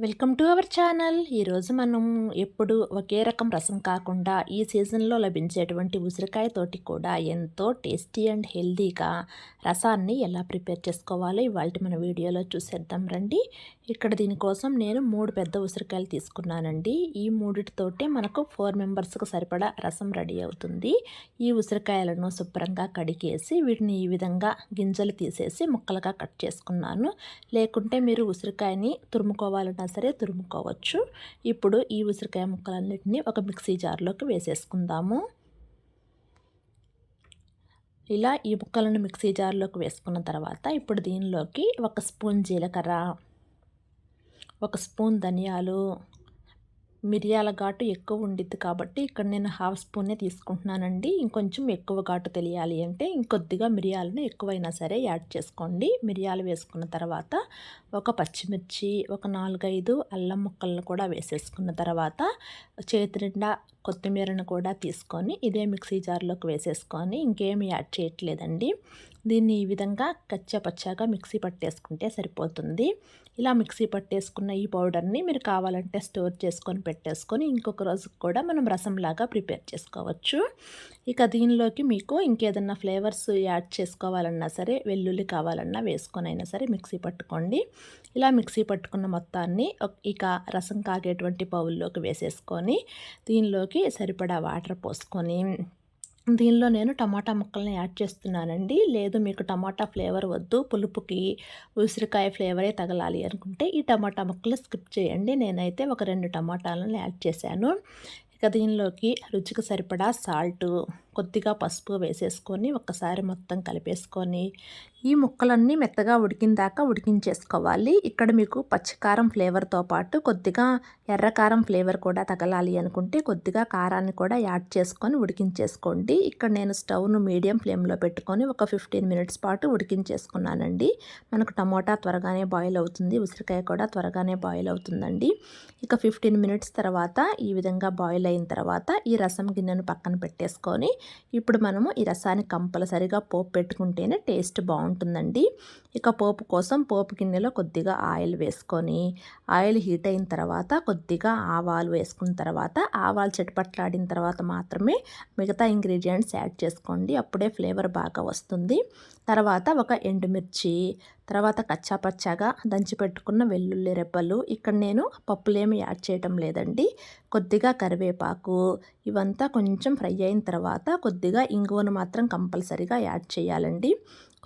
Welcome to our channel. ఈరోజు మనం ఎప్పుడు ఒకే రకం రసం కాకుండా ఈ సీజన్లో లభించేటువంటి ఉసిరికాయతోటి కూడా ఎంతో టేస్టీ అండ్ హెల్తీగా రసాన్ని ఎలా ప్రిపేర్ చేసుకోవాలో ఇవాళ మన వీడియోలో చూసేద్దాం రండి. ఇక్కడ దీనికోసం నేను 3 పెద్ద ఉసిరికాయలు తీసుకున్నానండి. ఈ మూడిటితోటి మనకు 4 మెంబర్స్కి సరిపడా రసం రెడీ అవుతుంది. ఈ ఉసిరికాయలను శుభ్రంగా కడిగేసి వీటిని ఈ విధంగా గింజలు తీసేసి ముక్కలుగా కట్ చేసుకున్నాను. లేకుంటే మీరు ఉసిరికాయని తురుముకోవాలన్నా సరే తురుముకోవచ్చు. ఇప్పుడు ఈ ఉసిరికాయ ముక్కలన్నిటిని ఒక మిక్సీ జార్లోకి వేసేసుకుందాము. ఇలా ఈ ముక్కలను మిక్సీ జార్లోకి వేసుకున్న తర్వాత ఇప్పుడు దీనిలోకి 1 స్పూన్ జీలకర్ర, 1 స్పూన్ ధనియాలు, మిరియాల ఘాటు ఎక్కువ ఉండిద్ది కాబట్టి ఇక్కడ నేను 1/2 స్పూనే తీసుకుంటున్నానండి. ఇంకొంచెం ఎక్కువ ఘాటు తెలియాలి అంటే ఇంకొద్దిగా మిరియాలను ఎక్కువైనా సరే యాడ్ చేసుకోండి. మిరియాలు వేసుకున్న తర్వాత ఒక పచ్చిమిర్చి, ఒక 4-5 అల్లం ముక్కలను కూడా వేసేసుకున్న తర్వాత చేతి నిండా కొత్తిమీరను కూడా తీసుకొని ఇదే మిక్సీ జార్లోకి వేసేసుకొని ఇంకేమి యాడ్ చేయట్లేదండి. దీన్ని ఈ విధంగా కచ్చాపచ్చాగా మిక్సీ పట్టేసుకుంటే సరిపోతుంది. ఇలా మిక్సీ పట్టేసుకున్న ఈ పౌడర్ని మీరు కావాలంటే స్టోర్ చేసుకొని పెట్టేసుకొని ఇంకొక రోజు కూడా మనం రసంలాగా ప్రిపేర్ చేసుకోవచ్చు. ఇక దీనిలోకి మీకు ఇంకేదన్నా ఫ్లేవర్స్ యాడ్ చేసుకోవాలన్నా సరే వెల్లుల్లి కావాలన్నా వేసుకొని అయినా సరే మిక్సీ పట్టుకోండి. ఇలా మిక్సీ పట్టుకున్న మొత్తాన్ని ఇక రసం కాగేటువంటి బౌల్లోకి వేసేసుకొని దీనిలోకి సరిపడా వాటర్ పోసుకొని దీనిలో నేను టమాటా ముక్కల్ని యాడ్ చేస్తున్నానండి. లేదు మీకు టమాటా ఫ్లేవర్ వద్దు, పులుపుకి ఉసిరికాయ ఫ్లేవరే తగలాలి అనుకుంటే ఈ టమాటా ముక్కలు స్కిప్ చేయండి. నేనైతే ఒక 2 టమాటాలను యాడ్ చేశాను. ఇక దీనిలోకి రుచికి సరిపడా సాల్టు, కొద్దిగా పసుపు వేసేసుకొని ఒక్కసారి మొత్తం కలిపేసుకొని ఈ ముక్కలన్నీ మెత్తగా ఉడికిన దాకా ఉడికించేసుకోవాలి. ఇక్కడ మీకు పచ్చికారం ఫ్లేవర్తో పాటు కొద్దిగా ఎర్రకారం ఫ్లేవర్ కూడా తగలాలి అనుకుంటే కొద్దిగా కారాన్ని కూడా యాడ్ చేసుకొని ఉడికించేసుకోండి. ఇక్కడ నేను స్టవ్ను మీడియం ఫ్లేమ్లో పెట్టుకొని ఒక 15 మినిట్స్ పాటు ఉడికించేసుకున్నానండి. మనకు టమోటా త్వరగానే బాయిల్ అవుతుంది, ఉసిరికాయ కూడా త్వరగానే బాయిల్ అవుతుందండి. ఇక 15 మినిట్స్ తర్వాత ఈ విధంగా బాయిల్ అయిన తర్వాత ఈ రసం గిన్నెను పక్కన పెట్టేసుకొని ఇప్పుడు మనము ఈ రసాన్ని కంపల్సరిగా పోపు పెట్టుకుంటేనే టేస్ట్ బాగుంటుందండి. ఇక పోపు కోసం పోపు గిన్నెలో కొద్దిగా ఆయిల్ వేసుకొని ఆయిల్ హీట్ అయిన తర్వాత కొద్దిగా ఆవాలు వేసుకున్న తర్వాత ఆవాలు చిటపట్లాడిన తర్వాత మాత్రమే మిగతా ఇంగ్రీడియంట్స్ యాడ్ చేసుకోండి. అప్పుడే ఫ్లేవర్ బాగా వస్తుంది. తర్వాత ఒక ఎండుమిర్చి, తర్వాత కచ్చాపచ్చాగా దంచి పెట్టుకున్న వెల్లుల్లి రెబ్బలు, ఇక్కడ నేను పప్పులేమి యాడ్ చేయటం లేదండి. కొద్దిగా కరివేపాకు, ఇవంతా కొంచెం ఫ్రై అయిన తర్వాత కొద్దిగా ఇంగువను మాత్రం కంపల్సరీగా యాడ్ చేయాలండి.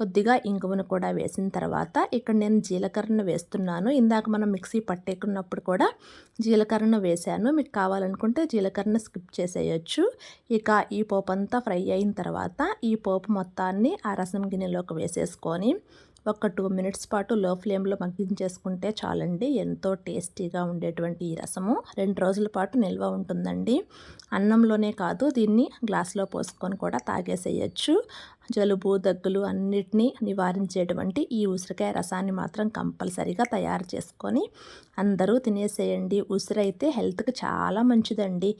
కొద్దిగా ఇంగువను కూడా వేసిన తర్వాత ఇక్కడ నేను జీలకర్రను వేస్తున్నాను. ఇందాక మనం మిక్సీ పట్టేకున్నప్పుడు కూడా జీలకర్రను వేశాను. మీకు కావాలనుకుంటే జీలకర్రను స్కిప్ చేసేయచ్చు. ఇక ఈ పోపు అంతా ఫ్రై అయిన తర్వాత ఈ పోపు మొత్తాన్ని ఆ రసం గిన్నెలోకి వేసేసుకొని ఒక 2 మినిట్స్ పాటు లో ఫ్లేమ్లో మగ్గించేసుకుంటే చాలండి. ఎంతో టేస్టీగా ఉండేటువంటి ఈ రసము 2 రోజుల పాటు నిల్వ ఉంటుందండి. అన్నంలోనే కాదు, దీన్ని గ్లాస్లో పోసుకొని కూడా తాగేసేయచ్చు. జలుబు, దగ్గులు అన్నిటినీ నివారించేటువంటి ఈ ఉసిరికాయ రసాన్ని మాత్రం కంపల్సరీగా తయారు చేసుకొని అందరూ తినేసేయండి. ఉసిరైతే హెల్త్కి చాలా మంచిదండి.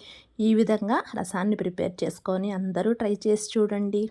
ఈ విధంగా రసాన్ని ప్రిపేర్ చేసుకొని అందరూ ట్రై చేసి చూడండి.